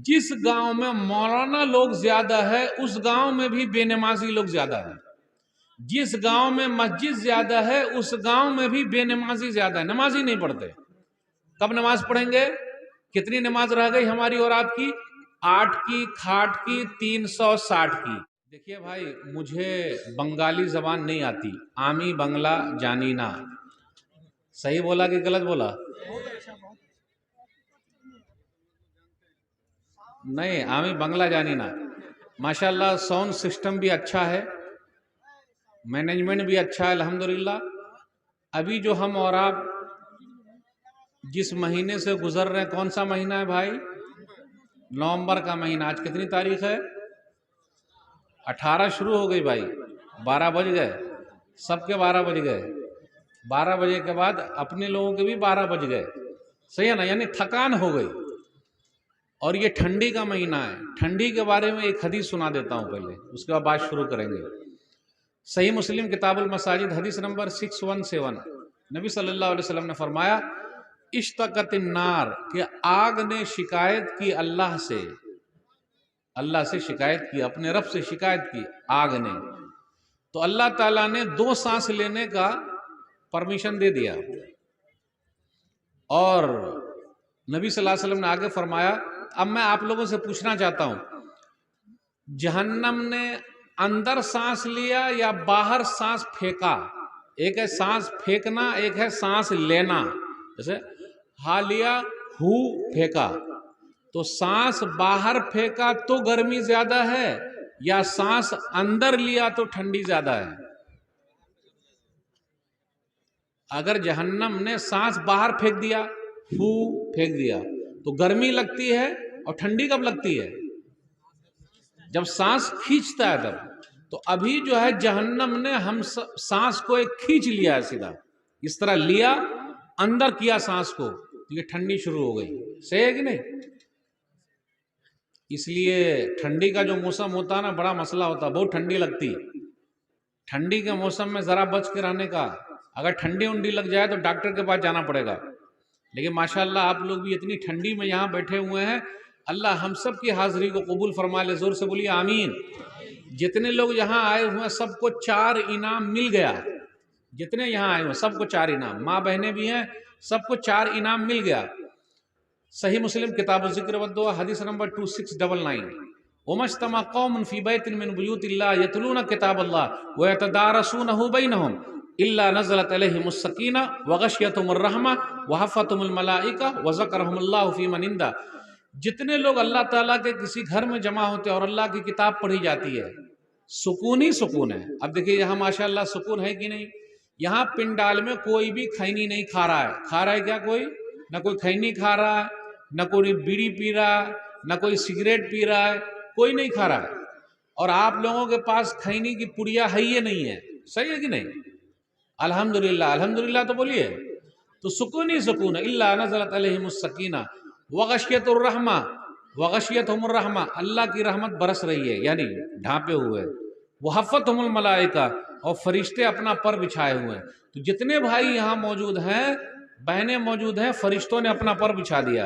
جس گاؤں میں مولانا لوگ زیادہ ہے اس گاؤں میں بھی بے نمازی لوگ زیادہ ہے، جس گاؤں میں مسجد زیادہ ہے اس گاؤں میں بھی بے نمازی زیادہ ہے، نمازی نہیں پڑھتے۔ کب نماز پڑھیں گے؟ کتنی نماز رہ گئی ہماری اور آپ کی؟ 8 کی، کھاٹ کی، 360 کی۔ دیکھیے بھائی، مجھے بنگالی زبان نہیں آتی، عامی بنگلہ جانینا، صحیح بولا کہ غلط بولا؟ نہیں، عامی بنگلہ جانینا۔ ماشاءاللہ ساؤنڈ سسٹم بھی اچھا ہے، مینجمنٹ بھی اچھا ہے الحمدللہ۔ ابھی جو ہم اور آپ جس مہینے سے گزر رہے ہیں، کون سا مہینہ ہے بھائی؟ نومبر کا مہینہ۔ آج کتنی تاریخ ہے؟ 18 شروع ہو گئی بھائی، 12 بج گئے، سب کے 12 بج گئے، 12 بجے کے بعد اپنے لوگوں کے بھی 12 بج گئے، صحیح ہے نا؟ یعنی تھکان ہو گئی۔ اور یہ ٹھنڈی کا مہینہ ہے، ٹھنڈی کے بارے میں ایک حدیث سنا دیتا ہوں پہلے، اس کے بعد بات شروع کریں گے۔ صحیح مسلم کتاب المساجد حدیث نمبر 617، نبی صلی اللہ علیہ وسلم نے فرمایا، اشتقت النار، کہ آگ نے شکایت کی اللہ سے، اللہ سے شکایت کی، اپنے رب سے شکایت کی آگ نے، تو اللہ تعالیٰ نے 2 سانس لینے کا پرمیشن دے دیا۔ اور نبی صلی اللہ علیہ وسلم نے آگے فرمایا، اب میں آپ لوگوں سے پوچھنا چاہتا ہوں، جہنم نے اندر سانس لیا یا باہر سانس پھینکا؟ ایک ہے سانس پھینکنا، ایک ہے سانس لینا، جیسے ہا لیا، ہو پھینکا، تو سانس باہر پھینکا تو گرمی زیادہ ہے یا سانس اندر لیا تو ٹھنڈی زیادہ ہے؟ اگر جہنم نے سانس باہر پھینک دیا، ہو پھینک دیا، تو گرمی لگتی ہے، اور ٹھنڈی کب لگتی ہے؟ جب سانس کھینچتا ہے تب۔ تو ابھی جو ہے جہنم نے ہم سانس کو ایک کھینچ لیا ہے، سیدھا اس طرح لیا، اندر کیا سانس کو، تو یہ ٹھنڈی شروع ہو گئی، صحیح ہے کہ نہیں؟ اس لیے ٹھنڈی کا جو موسم ہوتا ہے نا، بڑا مسئلہ ہوتا ہے، بہت ٹھنڈی لگتی۔ ٹھنڈی کے موسم میں ذرا بچ کے رہنے کا، اگر ٹھنڈی انڈی لگ جائے تو ڈاکٹر کے پاس جانا پڑے گا۔ لیکن ماشاءاللہ آپ لوگ بھی اتنی ٹھنڈی میں یہاں بیٹھے ہوئے ہیں، اللہ ہم سب کی حاضری کو قبول فرما لے، زور سے بولیے آمین۔ جتنے لوگ یہاں آئے ہوئے ہیں سب کو 4 انعام مل گیا، جتنے یہاں آئے ہوئے سب کو 4 انعام، ماں بہنیں بھی ہیں، سب کو 4 انعام مل گیا۔ صحیح مسلم کتاب الذکر والدعا حدیث نمبر 2699، وَمَا اجْتَمَعَ قَوْمٌ فِي بَيْتٍ مِّن بُيُوتِ اللَّهِ يَتْلُونَ كِتَابَ اللَّهِ وَيَتَدَارَسُونَهُ بَيْنَهُمْ إِلَّا نَزَلَتْ عَلَيْهِمُ السَّكِينَةُ وَغَشِيَتْهُمُ الرَّحْمَةُ وَحَفَّتْهُمُ الْمَلَائِكَةُ وَذَكَرَهُمُ اللَّهُ فِي مَنْ عِندَهُ۔ جتنے لوگ اللہ تعالیٰ کے کسی گھر میں جمع ہوتے ہیں اور اللہ کی کتاب پڑھی جاتی ہے، سکون ہی سکون ہے۔ اب دیکھیے یہاں ماشاءاللہ سکون ہے کہ نہیں؟ یہاں پنڈال میں کوئی بھی کھینی نہیں کھا رہا ہے، کھا رہا ہے کیا کوئی؟ نہ کوئی کھینی کھا رہا ہے، نہ کوئی بیڑی پی رہا ہے، نہ کوئی سگریٹ پی رہا ہے، کوئی نہیں کھا رہا ہے۔ اور آپ لوگوں کے پاس کھینی کی پڑیا ہے یہ نہیں ہے، صحیح ہے کہ نہیں؟ الحمدللہ، الحمدللہ تو بولیے۔ تو سکون ہی سکون ہے، الا نزلت علیہم السکینہ وغشیت الرحمہ، وغشیتہم الرحمہ، اللہ کی رحمت برس رہی ہے، یعنی ڈھانپے ہوئے، وحفتہم الملائکہ، اور فرشتے اپنا پر بچھائے ہوئے ہیں۔ تو جتنے بھائی یہاں موجود ہیں، بہنیں موجود ہیں، فرشتوں نے اپنا پر بچھا دیا۔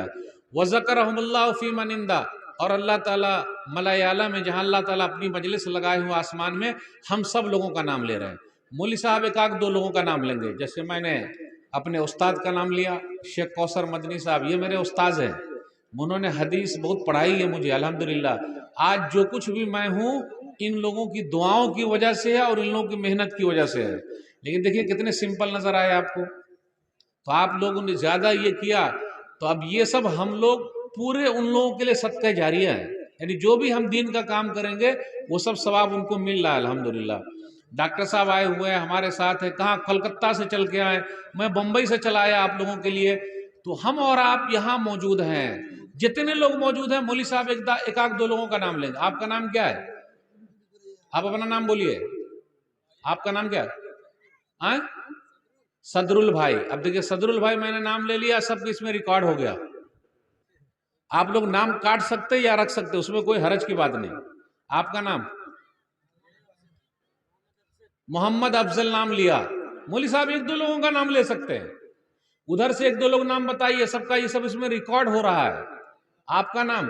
وَذَكَرَهُمُ اللَّهُ فِي مَنْ عِندَهُ، اور اللہ تعالیٰ ملائے اعلیٰ میں جہاں اللہ تعالیٰ اپنی مجلس لگائے ہوئے آسمان میں، ہم سب لوگوں کا نام لے رہے ہیں۔ مولوی صاحب ایک آدھ 2 لوگوں کا نام لیں گے، جیسے میں نے اپنے استاد کا نام لیا، شیخ کوثر مدنی صاحب، یہ میرے استاذ ہیں، انہوں نے حدیث بہت پڑھائی ہے مجھے الحمدللہ۔ آج جو کچھ بھی میں ہوں ان لوگوں کی دعاؤں کی وجہ سے ہے اور ان لوگوں کی محنت کی وجہ سے ہے۔ لیکن دیکھیے کتنے سمپل نظر آئے آپ کو، تو آپ لوگوں نے زیادہ یہ کیا، تو اب یہ سب ہم لوگ پورے ان لوگوں کے لیے صدقہ جاریہ ہے، یعنی جو بھی ہم دین کا کام کریں گے وہ سب ثواب ان کو مل رہا ہے الحمدللہ۔ ڈاکٹر صاحب آئے ہوئے ہیں ہمارے ساتھ ہیں، کہاں کلکتہ سے چل کے آئے، میں بمبئی سے چلا آیا آپ لوگوں کے لیے۔ تو ہم اور آپ یہاں موجود ہیں، جتنے لوگ موجود ہیں، مولوی صاحب ایک آدھ 2 لوگوں کا نام لیں گے۔ آپ کا نام کیا ہے؟ آپ اپنا نام بولیے، آپ کا نام کیا ہے؟ صدر البھائی۔ اب دیکھیے صدر البھائی میں نے نام لے لیا، سب اس میں ریکارڈ ہو گیا۔ آپ لوگ نام کاٹ سکتے یا رکھ سکتے، اس میں کوئی حرج کی بات نہیں۔ آپ کا نام؟ محمد افضل نام لیا، مولوی صاحب 1-2 لوگوں کا نام لے سکتے ہیں، ادھر سے 1-2 لوگ نام بتائیے، سب کا یہ سب اس میں ریکارڈ ہو رہا ہے۔ آپ کا نام؟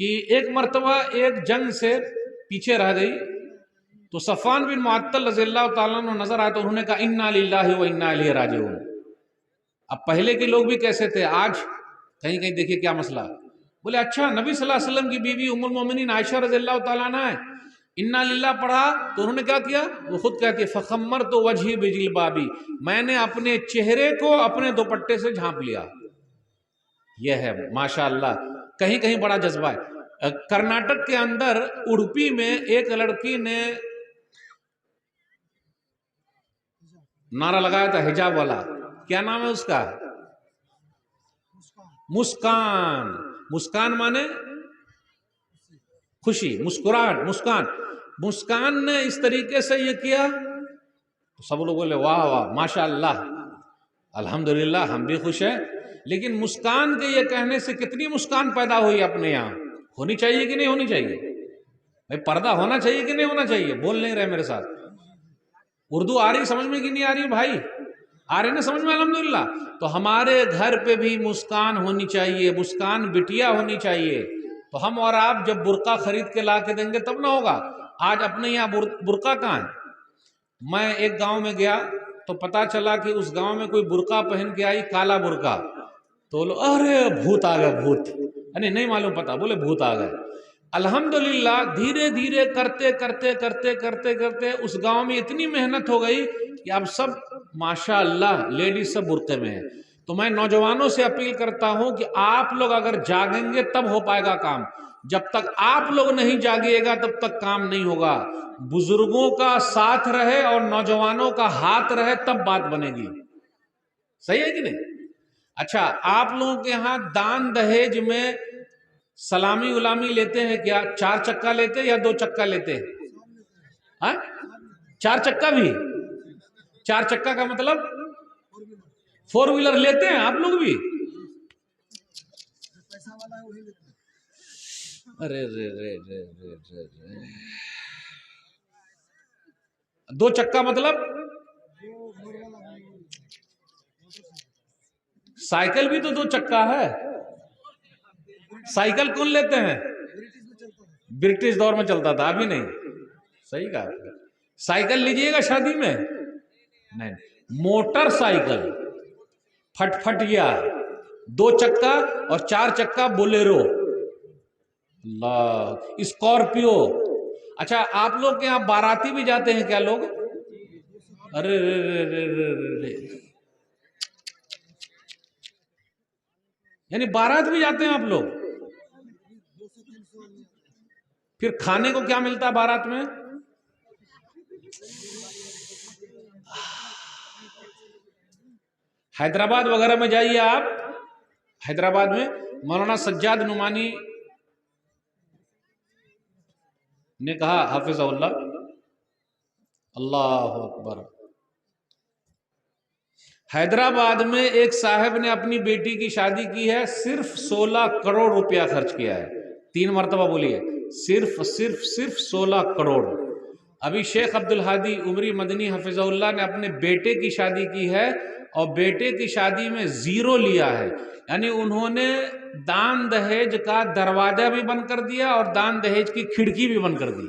کہ ایک مرتبہ ایک جنگ سے پیچھے رہ گئی تو صفوان بن معطل رضی اللہ تعالیٰ عنہ نظر آئے تو انہوں نے کہا انا للہ و انا الیہ راجعون. اب پہلے کے لوگ بھی کیسے تھے، آج کہیں کہیں دیکھیے کیا مسئلہ. بولے اچھا نبی صلی اللہ علیہ وسلم کی بیوی ام المومنین عائشہ رضی اللہ تعالیٰ عنہ ہے، انا للہ پڑھا تو انہوں نے کیا کیا، وہ خود کہتی ہے فخمرت وجہی بجلبابی، میں نے اپنے چہرے کو اپنے دوپٹے سے جھانپ لیا. یہ ہے ماشاءاللہ. کہیں کہیں بڑا جذبہ ہے. کرناٹک کے اندر اڑپی میں ایک لڑکی نے نعرہ لگایا تھا حجاب والا، کیا نام ہے اس کا؟ مسکان. مسکان مانے خوشی، مسکراہٹ، مسکان. مسکان نے اس طریقے سے یہ کیا تو سب لوگ بولے واہ واہ ماشاءاللہ الحمدللہ، ہم بھی خوش ہیں. لیکن مسکان کے یہ کہنے سے کتنی مسکان پیدا ہوئی اپنے یہاں. ہونی چاہیے کہ نہیں ہونی چاہیے بھائی؟ پردہ ہونا چاہیے کہ نہیں ہونا چاہیے؟ بول نہیں رہے میرے ساتھ. اردو آ رہی سمجھ میں کہ نہیں آ رہی بھائی؟ آ رہی نا سمجھ میں الحمدللہ. تو ہمارے گھر پہ بھی مسکان ہونی چاہیے، مسکان بٹیا ہونی چاہیے. تو ہم اور آپ جب برقع خرید کے لا کے دیں گے تب نہ ہوگا. آج اپنے یہاں برقع کہاں ہے؟ میں ایک گاؤں میں گیا تو پتا چلا کہ اس گاؤں میں کوئی برقع پہن کے آئی، کالا برقع. تو لوگ ارے بھوت آ گئے، بھوت. نہیں معلوم پتا، بولے بھوت آ گئے. الحمدللہ دھیرے دھیرے کرتے کرتے کرتے کرتے کرتے اس گاؤں میں اتنی محنت ہو گئی کہ اب سب ماشاءاللہ لیڈیز سب برقعے میں ہیں. تو میں نوجوانوں سے اپیل کرتا ہوں کہ آپ لوگ اگر جاگیں گے تب ہو پائے گا کام. جب تک آپ لوگ نہیں جاگیے گا تب تک کام نہیں ہوگا. بزرگوں کا ساتھ رہے اور نوجوانوں کا ہاتھ رہے تب بات بنے گی. صحیح ہے کہ نہیں؟ اچھا آپ لوگوں کے ہاں دان دہیج میں سلامی غلامی لیتے ہیں کیا؟ 4 چکا لیتے یا 2 چکا لیتے ہیں؟ ہاں 4 چکا بھی. 4 چکا کا مطلب 4 ویلر لیتے ہیں آپ لوگ بھی؟ ارے رے رے رے رے رے. 2 چکا مطلب سائیکل بھی تو 2 چکا ہے. سائیکل کون لیتے ہیں؟ برٹش دور میں چلتا تھا، ابھی نہیں. صحیح کہا. سائیکل لیجئے گا شادی میں؟ نہیں. موٹر سائیکل پھٹ پھٹیا 2 چکا اور 4 چکا بولیرو، اللہ اسکارپیو. اچھا آپ لوگ کے یہاں باراتی بھی جاتے ہیں کیا لوگ؟ ارے یعنی بارات بھی جاتے ہیں آپ لوگ؟ پھر کھانے کو کیا ملتا ہے بارات میں؟ حیدرآباد وغیرہ میں جائیے آپ، حیدرآباد میں مولانا سجاد نعمانی نے کہا حافظ اللہ، اللہ اکبر، حیدرآباد میں ایک صاحب نے اپنی بیٹی کی شادی کی ہے، صرف 16 کروڑ روپیہ خرچ کیا ہے. 3 مرتبہ بولیے، صرف 16 کروڑ. ابھی شیخ عبدالہادی عمری مدنی حفظہ اللہ نے اپنے بیٹے کی شادی کی ہے اور بیٹے کی شادی میں 0 لیا ہے. یعنی انہوں نے دان دہیج کا دروازہ بھی بند کر دیا اور دان دہیج کی کھڑکی بھی بند کر دی.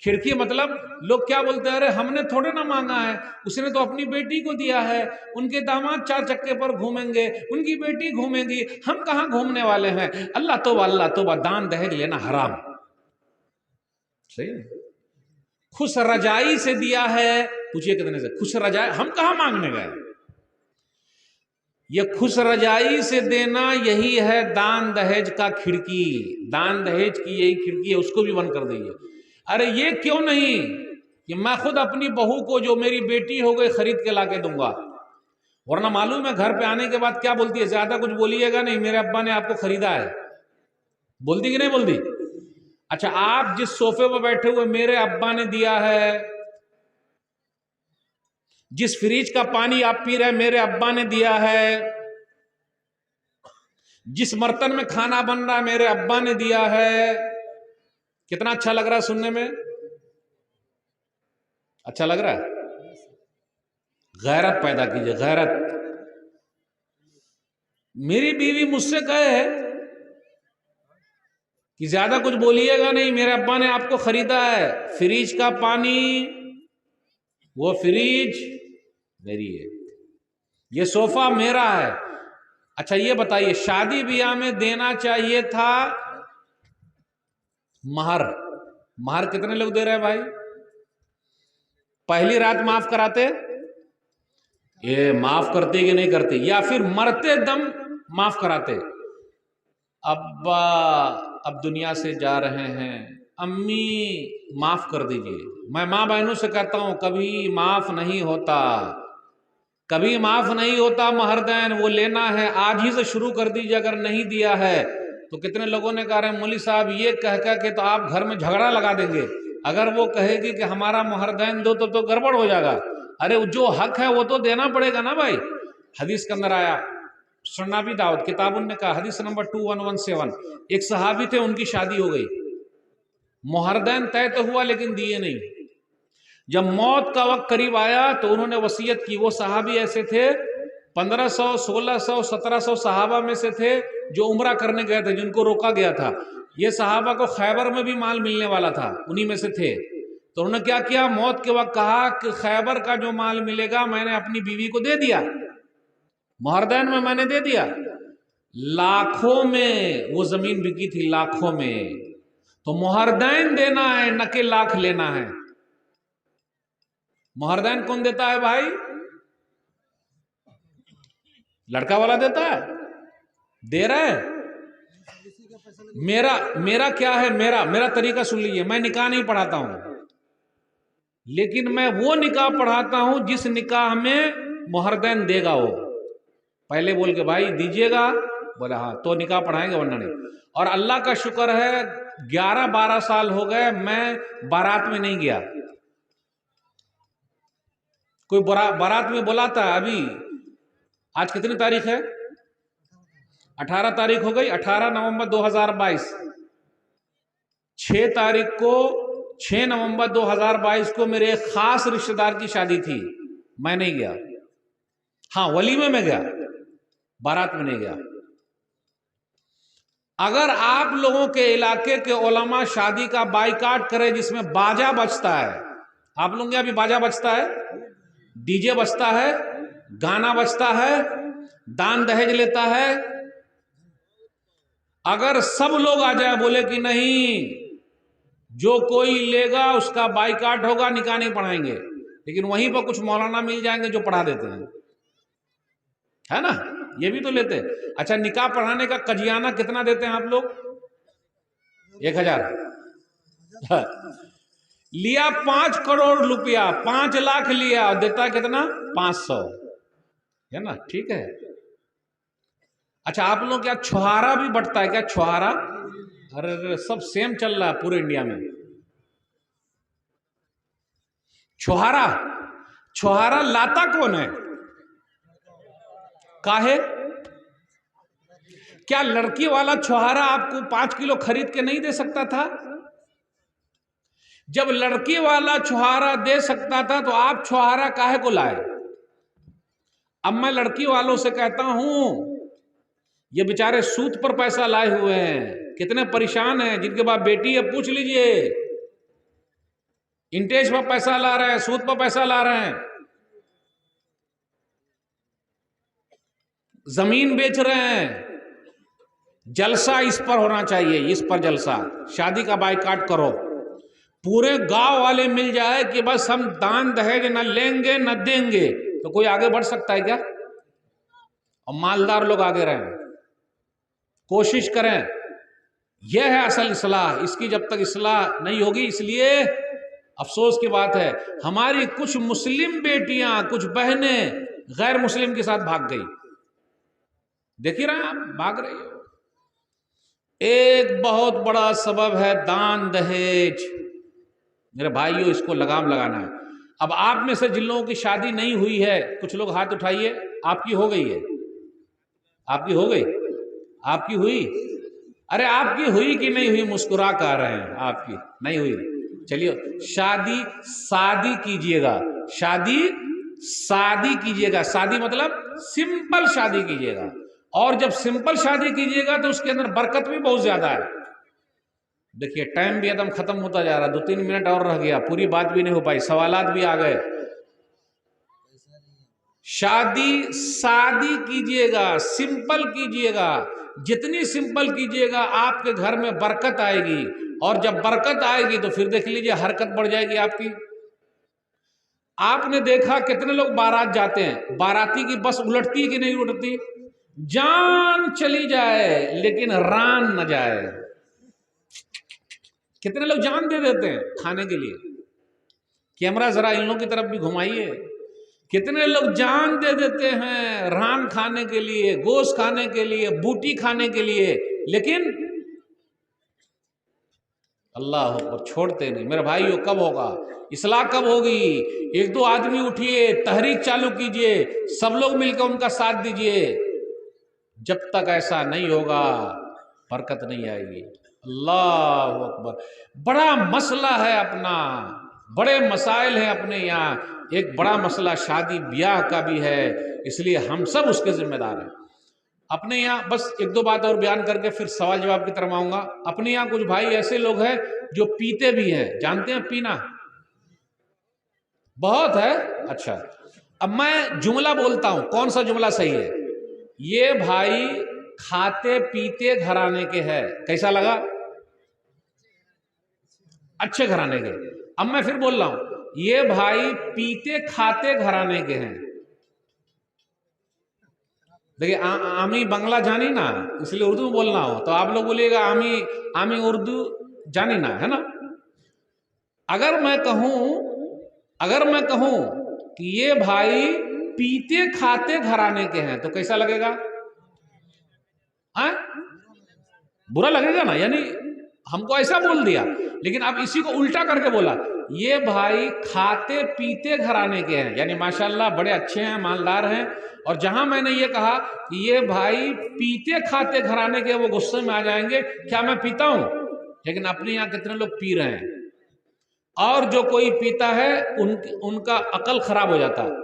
کھڑکی مطلب لوگ کیا بولتے ہیں، ارے ہم نے تھوڑے نہ مانگا ہے، اس نے تو اپنی بیٹی کو دیا ہے، ان کے داماد 4 چکے پر گھومیں گے، ان کی بیٹی گھومیں گی، ہم کہاں گھومنے والے ہیں. اللہ توبہ، دان دہیج لینا حرام. صحیح. خوش رجائی سے دیا ہے، پوچھئے کتنے سے؟ خوش رجائی، ہم کہاں مانگنے گئے. یہ خوش رجائی سے دینا یہی ہے دان دہیج کا کھڑکی. دان دہیج کی یہی کھڑکی ہے، اس کو بھی بند کر دئیے. ارے یہ کیوں نہیں کہ میں خود اپنی بہو کو جو میری بیٹی ہو گئی خرید کے لا کے دوں گا، ورنہ معلوم ہے گھر پہ آنے کے بعد کیا بولتی ہے، زیادہ کچھ بولیے گا نہیں، میرے ابا نے آپ کو خریدا ہے. بولتی کہ نہیں بولتی؟ اچھا آپ جس صوفے پہ بیٹھے ہوئے میرے ابا نے دیا ہے، جس فریج کا پانی آپ پی رہے میرے ابا نے دیا ہے، جس برتن میں کھانا بن رہا میرے ابا نے دیا ہے. کتنا اچھا لگ رہا ہے سننے میں؟ اچھا لگ رہا ہے؟ غیرت پیدا کیجئے، غیرت. میری بیوی مجھ سے کہے کہ زیادہ کچھ بولیے گا نہیں، میرے ابا نے آپ کو خریدا ہے، فریج کا پانی وہ فریج میری ہے، یہ صوفہ میرا ہے۔ اچھا یہ بتائیے شادی بیاہ میں دینا چاہیے تھا مہر، مہر کتنے لوگ دے رہے ہیں بھائی؟ پہلی رات معاف کراتے، یہ معاف کرتے کہ نہیں کرتے، یا پھر مرتے دم معاف کراتے؟ ابا اب دنیا سے جا رہے ہیں، امی معاف کر دیجئے۔ میں ماں بہنوں سے کہتا ہوں کبھی معاف نہیں ہوتا، کبھی معاف نہیں ہوتا مہر دین، وہ لینا ہے آج ہی سے شروع کر دیجئے۔ اگر نہیں دیا ہے تو کتنے لوگوں نے کہا رہے ہیں مولوی صاحب یہ کہہ کہ تو آپ گھر میں جھگڑا لگا دیں گے، اگر وہ کہے گی کہ ہمارا مہر دین دو تو گڑبڑ ہو جائے گا۔ ارے جو حق ہے وہ تو دینا پڑے گا نا بھائی۔ حدیث کے اندر آیا سنن ابی داؤد کتاب نے کہا، حدیث نمبر 2117، ایک صحابی تھے ان کی شادی ہو گئی، مہر دین طے تو ہوا لیکن دیے نہیں۔ جب موت کا وقت قریب آیا تو انہوں نے وصیت کی۔ وہ صحابی ایسے تھے 1500 1600 1700 صحابہ میں سے تھے جو عمرہ کرنے گئے تھے، جن کو روکا گیا تھا۔ یہ صحابہ کو خیبر میں بھی مال ملنے والا تھا، انہی میں سے تھے۔ تو انہوں نے کیا کیا، موت کے وقت کہا کہ خیبر کا جو مال ملے گا میں نے اپنی بیوی کو دے دیا، مہر دین میں نے دے دیا۔ لاکھوں میں وہ زمین بکی تھی، لاکھوں میں۔ تو مہر دین دینا ہے نہ کہ لاکھ لینا ہے۔ مہر دین کون دیتا ہے بھائی؟ لڑکا والا دیتا ہے، دے رہا ہے۔ میرا کیا ہے، میرا طریقہ سن لیجیے، میں نکاح نہیں پڑھاتا ہوں، لیکن میں وہ نکاح پڑھاتا ہوں جس نکاح میں مہر دین دے گا، وہ پہلے بول کے بھائی دیجئے گا، بولا ہاں تو نکاح پڑھائیں گے ورنہ نہیں۔ اور اللہ کا شکر ہے 11-12 سال ہو گئے میں بارات میں نہیں گیا۔ کوئی بارات میں بلاتا ہے، ابھی آج کتنی تاریخ ہے؟ 18 تاریخ ہو گئی، 18 نومبر 2022، 6 نومبر 2022 کو میرے ایک خاص رشتہ دار کی شادی تھی، میں نہیں گیا۔ ہاں ولیمے میں گیا، بارات میں نہیں گیا۔ اگر آپ لوگوں کے علاقے کے علماء شادی کا بائیکاٹ کرے جس میں باجا بجتا ہے، آپ لوگوں کے یہاں بھی باجا بجتا ہے، ڈی جے بجتا ہے، گانا بجتا ہے، دان دہیج لیتا ہے، اگر سب لوگ آ جائے بولے کہ نہیں جو کوئی لے گا اس کا بائیکاٹ ہوگا، نکاح نہیں پڑھائیں گے، لیکن وہیں پر کچھ مولانا مل جائیں گے جو پڑھا دیتے ہیں، ہے نا، یہ بھی تو لیتے ہیں۔ اچھا نکاح پڑھانے کا قجیانہ کتنا دیتے ہیں آپ لوگ؟ 1000 لیا 5 کروڑ روپیہ، 5 لاکھ لیا اور دیتا کتنا؟ 500، ہے نا، ٹھیک ہے۔ اچھا آپ لوگ کیا چھہارا بھی بٹتا ہے کیا؟ چھہارا؟ ارے سب سیم چل رہا ہے پورے انڈیا میں۔ چھہارا لاتا کون ہے؟ کاہے؟ کیا لڑکی والا چھہارا آپ کو 5 کلو خرید کے نہیں دے سکتا تھا؟ جب لڑکی والا چھہارا دے سکتا تھا تو آپ چھہارا کاہے کو لائے؟ اب میں لڑکی والوں سے کہتا ہوں یہ بیچارے سود پر پیسہ لائے ہوئے ہیں، کتنے پریشان ہیں، جن کے بعد بیٹی ہے پوچھ لیجئے، انٹرسٹ پر پیسہ لا رہے ہیں، سود پر پیسہ لا رہے ہیں، زمین بیچ رہے ہیں۔ جلسہ اس پر ہونا چاہیے، اس پر جلسہ، شادی کا بائیکاٹ کرو، پورے گاؤں والے مل جائے کہ بس ہم دان دہیج نہ لیں گے نہ دیں گے، تو کوئی آگے بڑھ سکتا ہے کیا؟ اور مالدار لوگ آگے رہیں، کوشش کریں، یہ ہے اصل اصلاح۔ اس کی جب تک اصلاح نہیں ہوگی، اس لیے افسوس کی بات ہے ہماری کچھ مسلم بیٹیاں، کچھ بہنیں غیر مسلم کے ساتھ بھاگ گئی، دیکھ ہی رہے ہیں آپ، بھاگ رہی ہو۔ ایک بہت بڑا سبب ہے دان دہیج، میرے بھائیوں اس کو لگام لگانا ہے۔ اب آپ میں سے جن لوگوں کی شادی نہیں ہوئی ہے کچھ لوگ ہاتھ اٹھائیے، آپ کی ہو گئی ہے؟ آپ کی ہو گئی؟ آپ کی ہوئی؟ ارے آپ کی ہوئی کہ نہیں ہوئی؟ مسکرا کر رہے ہیں آپ کی نہیں ہوئی، چلیے شادی کیجئے گا، شادی کیجئے گا، شادی مطلب سمپل شادی کیجئے گا، اور جب سمپل شادی کیجئے گا تو اس کے اندر برکت بھی بہت زیادہ ہے۔ دیکھیے ٹائم بھی ایک دم ختم ہوتا جا رہا، 2-3 منٹ اور رہ گیا، پوری بات بھی نہیں ہو پائی، سوالات بھی آ گئے۔ شادی سادی کیجئے گا، سمپل کیجئے گا، جتنی سمپل کیجئے گا آپ کے گھر میں برکت آئے گی، اور جب برکت آئے گی تو پھر دیکھ لیجئے حرکت بڑھ جائے گی آپ کی۔ آپ نے دیکھا کتنے لوگ بارات جاتے ہیں، باراتی کی بس الٹتی کہ نہیں الٹتی؟ جان چلی جائے لیکن ران نہ جائے۔ کتنے لوگ جان دے دیتے ہیں کھانے کے لیے، کیمرہ ذرا ان لوگوں کی طرف بھی گھمائیے، کتنے لوگ جان دے دیتے ہیں ران کھانے کے لیے، گوشت کھانے کے لیے، بوٹی کھانے کے لیے، لیکن اللہ اکبر چھوڑتے نہیں۔ میرے بھائیو کب ہوگا اصلاح، کب ہوگی؟ 1-2 آدمی اٹھیے، تحریک چالو کیجئے، سب لوگ مل کر ان کا ساتھ دیجئے۔ جب تک ایسا نہیں ہوگا برکت نہیں آئے گی۔ اللہ اکبر۔ بڑا مسئلہ ہے اپنا، بڑے مسائل ہیں اپنے یہاں، ایک بڑا مسئلہ شادی بیاہ کا بھی ہے، اس لیے ہم سب اس کے ذمہ دار ہیں۔ اپنے یہاں بس 1-2 بات اور بیان کر کے پھر سوال جواب کی طرف آؤں گا۔ اپنے یہاں کچھ بھائی ایسے لوگ ہیں جو پیتے بھی ہیں، جانتے ہیں پینا بہت ہے؟ اچھا، اب میں جملہ بولتا ہوں، کون سا جملہ صحیح ہے؟ یہ بھائی کھاتے پیتے گھرانے کے ہے، کیسا لگا؟ اچھے گھرانے کے۔ اب میں پھر بول رہا ہوں، یہ بھائی پیتے کھاتے گھرانے کے ہیں۔ دیکھیں عامی بنگلہ جانی نا، اس لیے اردو میں بولنا ہو تو آپ لوگ بولیے گا عامی اردو جانی نا، ہے نا؟ اگر میں کہوں کہ یہ بھائی پیتے کھاتے گھرانے کے ہیں تو کیسا لگے گا؟ برا لگے گا نا، یعنی ہم کو ایسا بول دیا، لیکن اب اسی کو الٹا کر کے بولا، یہ بھائی کھاتے پیتے گھرانے کے ہیں، یعنی ماشاءاللہ بڑے اچھے ہیں، مالدار ہیں۔ اور جہاں میں نے یہ کہا کہ یہ بھائی پیتے کھاتے گھرانے کے، وہ غصے میں آ جائیں گے، کیا میں پیتا ہوں؟ لیکن اپنے یہاں کتنے لوگ پی رہے ہیں، اور جو کوئی پیتا ہے ان کا عقل خراب ہو جاتا ہے،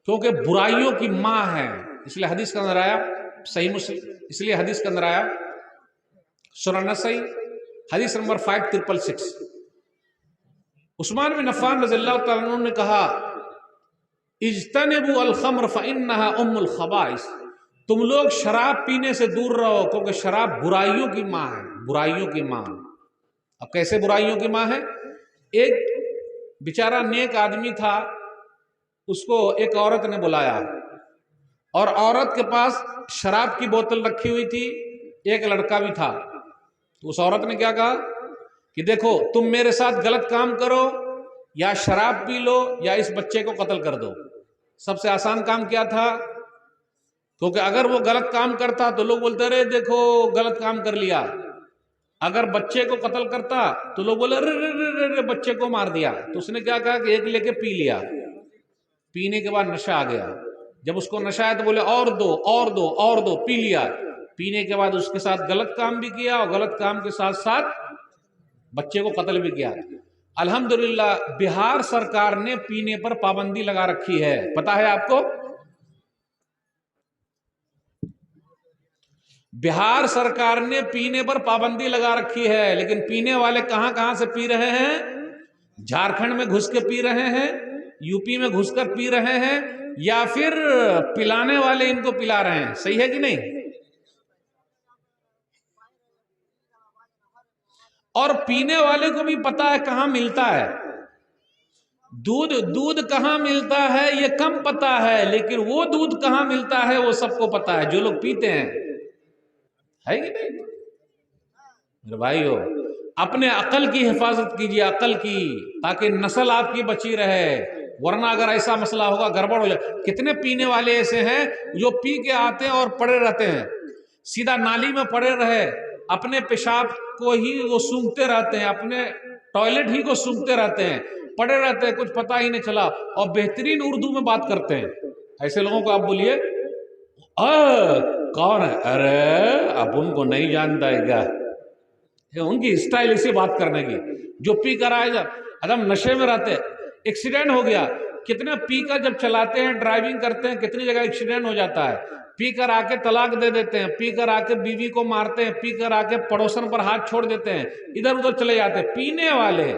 کیونکہ برائیوں کی ماں ہے۔ اس لیے حدیث کے اندر آیا، صحیح مسلم، اس لیے حدیث کے اندر آیا سنن نسائی حدیث نمبر 5666، عثمان بن عفان رضی اللہ تعالیٰ عنہ نے کہا اجتنبوا الخمر فإنها ام الخبائث، تم لوگ شراب پینے سے دور رہو کیونکہ شراب برائیوں کی ماں ہے، برائیوں کی ماں۔ اب کیسے برائیوں کی ماں ہے؟ ایک بیچارہ نیک آدمی تھا، اس کو ایک عورت نے بلایا، اور عورت کے پاس شراب کی بوتل رکھی ہوئی تھی، ایک لڑکا بھی تھا، تو اس عورت نے کیا کہا کہ دیکھو تم میرے ساتھ غلط کام کرو، یا شراب پی لو یا اس بچے کو قتل کر دو۔ سب سے آسان کام کیا تھا؟ کیونکہ اگر وہ غلط کام کرتا تو لوگ بولتے رہے دیکھو غلط کام کر لیا، اگر بچے کو قتل کرتا تو لوگ بولے رے بچے کو مار دیا۔ تو اس نے کیا کہا کہ ایک لے کے پی لیا، پینے کے بعد نشہ آ گیا، جب اس کو نشہ آیا تو بولے اور دو اور دو اور دو، پی لیا، پینے کے بعد اس کے ساتھ غلط کام بھی کیا، اور غلط کام کے ساتھ ساتھ بچے کو قتل بھی کیا۔ الحمدللہ بہار سرکار نے پینے پر پابندی لگا رکھی ہے، پتا ہے آپ کو؟ بہار سرکار نے پینے پر پابندی لگا رکھی ہے، لیکن پینے والے کہاں سے پی رہے ہیں؟ جھارکھنڈ میں گھس کے پی رہے ہیں، یو پی میں گھس کر پی رہے ہیں، یا پھر پلانے والے ان کو پلا رہے ہیں۔ صحیح ہے کہ نہیں؟ اور پینے والے کو بھی پتا ہے کہاں ملتا ہے دودھ کہاں ملتا ہے، یہ کم پتا ہے، لیکن وہ دودھ کہاں ملتا ہے وہ سب کو پتا ہے، جو لوگ پیتے ہیں، ہے کہ نہیں؟ میرے بھائیو اپنے عقل کی حفاظت کیجیے، عقل کی، تاکہ نسل آپ کی بچی رہے، ورنہ اگر ایسا مسئلہ ہوگا گڑبڑ ہو جائے۔ کتنے پینے والے ایسے ہیں جو پی کے آتے ہیں اور پڑے رہتے ہیں، سیدھا نالی میں پڑے رہے، اپنے پیشاب کو ہی وہ سونگتے رہتے ہیں، اپنے ٹوائلٹ ہی کو سونگتے رہتے ہیں، پڑے رہتے ہیں، کچھ پتہ ہی نہیں چلا، اور بہترین اردو میں بات کرتے ہیں۔ ایسے لوگوں کو آپ بولیے کون ہے؟ ارے اب ان کو نہیں جانتا ہے کیا؟ ان کی اسٹائل اسی بات کرنے کی، جو پی کر آئے جب ادم نشے میں رہتے، ایکسیڈنٹ ہو گیا، کتنے پی کر جب چلاتے ہیں ڈرائیونگ کرتے ہیں، کتنی جگہ ایکسیڈنٹ ہو جاتا ہے، پی کر آ کے طلاق دے دیتے ہیں، پی کر آ کے بیوی کو مارتے ہیں، پی کر آ کے پڑوسن پر ہاتھ چھوڑ دیتے ہیں، ادھر ادھر چلے جاتے ہیں پینے والے۔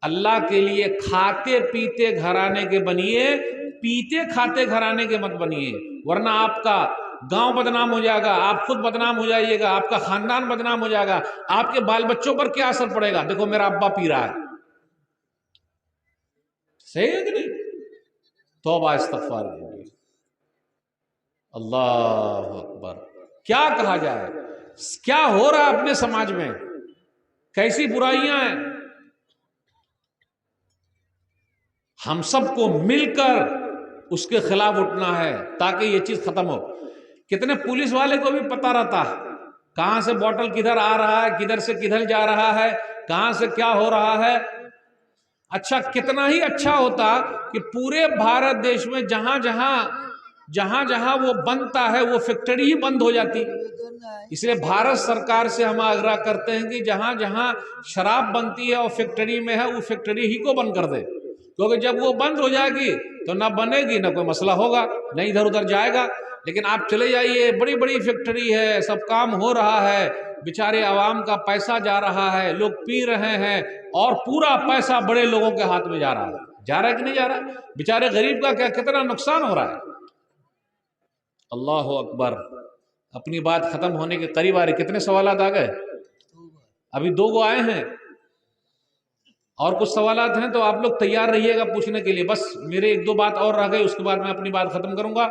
اللہ کے لیے کھاتے پیتے گھرانے کے بنیے، پیتے کھاتے گھرانے کے مت بنیے، ورنہ آپ کا گاؤں بدنام ہو جائے گا، آپ خود بدنام ہو جائیے گا، آپ کا خاندان بدنام ہو جائے گا، آپ کے بال بچوں پر کیا اثر پڑے گا؟ دیکھو میرا ابا پی رہا ہے، صحیح ہے کہ نہیں؟ توبہ استغفار کیجیے۔ اللہ اکبر، کیا کہا جائے، کیا ہو رہا ہے اپنے سماج میں، کیسی برائیاں ہیں۔ ہم سب کو مل کر اس کے خلاف اٹھنا ہے تاکہ یہ چیز ختم ہو۔ کتنے پولیس والے کو بھی پتہ رہتا ہے کہاں سے بوٹل کدھر آ رہا ہے، کدھر سے کدھر جا رہا ہے، کہاں سے کیا ہو رہا ہے۔ اچھا، کتنا ہی اچھا ہوتا کہ پورے بھارت دیش میں جہاں جہاں وہ بنتا ہے وہ فیکٹری ہی بند ہو جاتی۔ اس لیے بھارت سرکار سے ہم آگرہ کرتے ہیں کہ جہاں جہاں شراب بنتی ہے اور فیکٹری میں ہے، وہ فیکٹری ہی کو بند کر دے، کیونکہ جب وہ بند ہو جائے گی تو نہ بنے گی، نہ کوئی مسئلہ ہوگا، نہ ادھر ادھر جائے گا۔ لیکن آپ چلے جائیے، بڑی بڑی فیکٹری ہے، سب کام ہو رہا ہے، بیچارے عوام کا پیسہ جا رہا ہے، لوگ پی رہے ہیں، اور پورا پیسہ بڑے لوگوں کے ہاتھ میں جا رہا ہے کہ نہیں جا رہا؟ بیچارے غریب کا کتنا نقصان ہو رہا ہے۔ اللہ اکبر، اپنی بات ختم ہونے کے قریب آ رہے، کتنے سوالات آ گئے؟ ابھی 2 آئے ہیں، اور کچھ سوالات ہیں تو آپ لوگ تیار رہیے گا پوچھنے کے لیے۔ بس میرے 1-2 بات اور رہ گئی، اس کے بعد میں اپنی بات ختم کروں گا۔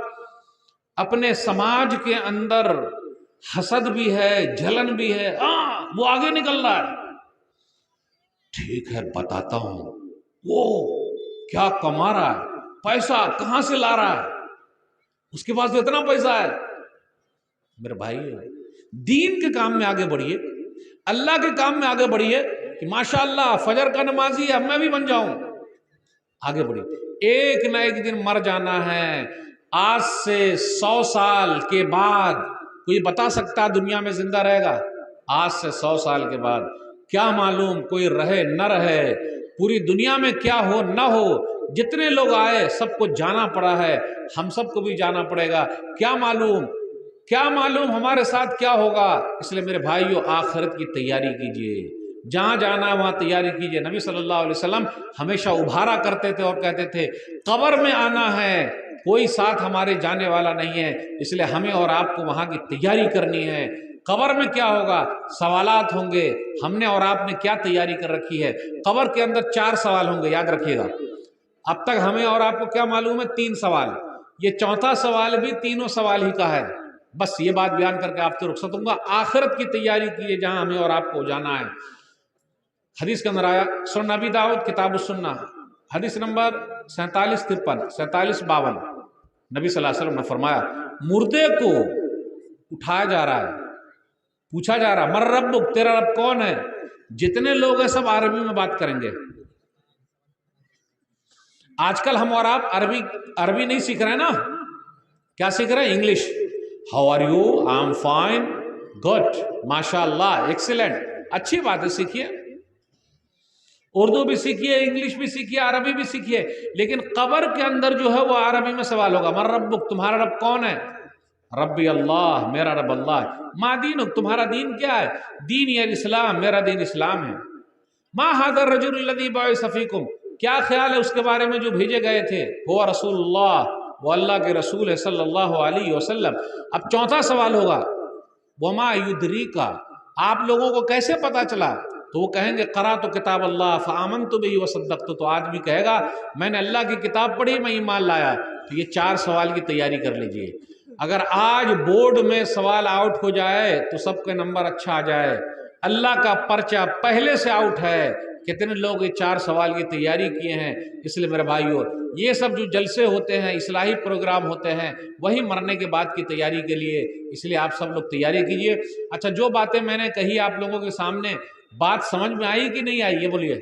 اپنے سماج کے اندر حسد بھی ہے، جلن بھی ہے، وہ آگے نکل رہا ہے، ٹھیک ہے بتاتا ہوں وہ کیا کما رہا ہے، پیسہ کہاں سے لا رہا ہے، اس کے پاس تو اتنا پیسہ ہے۔ میرے بھائی، دین کے کام میں آگے بڑھیے، اللہ کے کام میں آگے بڑھیے کہ ماشاءاللہ فجر کا نمازی ہے، اب میں بھی بن جاؤں۔ آگے بڑھیے، ایک نہ ایک دن مر جانا ہے۔ آج سے 100 سال کے بعد کوئی بتا سکتا دنیا میں زندہ رہے گا؟ آج سے 100 سال کے بعد کیا معلوم کوئی رہے نہ رہے، پوری دنیا میں کیا ہو نہ ہو، جتنے لوگ آئے سب کو جانا پڑا ہے، ہم سب کو بھی جانا پڑے گا۔ کیا معلوم ہمارے ساتھ کیا ہوگا۔ اس لیے میرے بھائیو، آخرت کی تیاری کیجئے، جہاں جانا ہے وہاں تیاری کیجئے۔ نبی صلی اللہ علیہ وسلم ہمیشہ ابھارا کرتے تھے اور کہتے تھے قبر میں آنا ہے، کوئی ساتھ ہمارے جانے والا نہیں ہے، اس لیے ہمیں اور آپ کو وہاں کی تیاری کرنی ہے۔ قبر میں کیا ہوگا؟ سوالات ہوں گے، ہم نے اور آپ نے کیا تیاری کر رکھی ہے؟ قبر کے اندر 4 سوال ہوں گے، یاد رکھیے گا۔ اب تک ہمیں اور آپ کو کیا معلوم ہے؟ 3 سوال، یہ 4تھا سوال بھی تینوں سوال ہی کا ہے۔ بس یہ بات بیان کر کے آپ سے رخصت ہوں گا۔ آخرت کی تیاری کیجئے جہاں ہمیں اور آپ کو جانا ہے۔ حدیث کے اندر آیا، سنن نبی داؤد کتاب السنہ، حدیث نمبر 4753 4752، نبی صلی اللہ علیہ وسلم نے فرمایا، مردے کو اٹھایا جا رہا ہے، پوچھا جا رہا ہے، من ربک، تیرا رب کون ہے؟ جتنے لوگ ہیں سب عربی میں بات کریں گے۔ آج کل ہم اور آپ عربی نہیں سیکھ رہے ہیں نا، کیا سیکھ رہے ہیں؟ English. How are you? I am fine, good, ماشاء اللہ، ایکسیلنٹ، اچھی بات ہے، سیکھیے، اردو بھی سیکھیے، انگلش بھی سیکھیے، عربی بھی سیکھیے، لیکن قبر کے اندر جو ہے وہ عربی میں سوال ہوگا، من ربک، تمہارا رب کون ہے؟ ربی اللہ، میرا رب اللہ ہے۔ ما دینک، تمہارا دین کیا ہے؟ دینی الاسلام، میرا دین اسلام ہے۔ ما ھذا الرجل الذی بعث فیکم، کیا خیال ہے اس کے بارے میں جو بھیجے گئے تھے؟ وہ رسول اللہ، وہ اللہ کے رسول ہے صلی اللہ علیہ وسلم۔ اب 4تھا سوال ہوگا، وما یدریک، آپ لوگوں کو کیسے پتا چلا؟ تو وہ کہیں گے قرأت کتاب اللہ فآمنت بہ وصدقت، تو آدمی کہے گا میں نے اللہ کی کتاب پڑھی، میں ایمان لایا۔ تو یہ 4 سوال کی تیاری کر لیجئے۔ اگر آج بورڈ میں سوال آؤٹ ہو جائے تو سب کے نمبر اچھا آ جائے، اللہ کا پرچہ پہلے سے آؤٹ ہے۔ کتنے لوگ یہ 4 سوال کی تیاری کیے ہیں؟ اس لیے میرے بھائیو، یہ سب جو جلسے ہوتے ہیں، اصلاحی پروگرام ہوتے ہیں، وہی مرنے کے بعد کی تیاری کے لیے، اس لیے آپ سب لوگ تیاری کیجئے۔ اچھا، جو باتیں میں نے کہی آپ لوگوں کے سامنے، بات سمجھ میں آئی کہ نہیں آئی؟ یہ بولیے،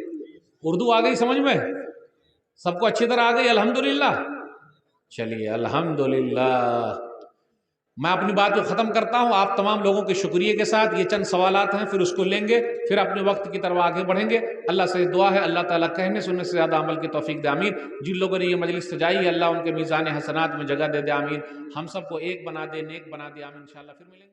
اردو آ گئی سمجھ میں؟ سب کو اچھی طرح آ گئی؟ الحمدللہ۔ چلیے الحمدللہ۔ میں اپنی بات کو ختم کرتا ہوں آپ تمام لوگوں کے شکریہ کے ساتھ. یہ چند سوالات ہیں، پھر اس کو لیں گے، پھر اپنے وقت کی طرف آگے بڑھیں گے. اللہ سے دعا ہے اللہ تعالیٰ کہنے سننے سے زیادہ عمل کی توفیق دے. آمین. جن لوگوں نے یہ مجلس سجائی ہے اللہ ان کے میزان حسنات میں جگہ دے دے. آمین. ہم سب کو ایک بنا دے، نیک بنا دے. آمین. انشاءاللہ پھر ملیں گے.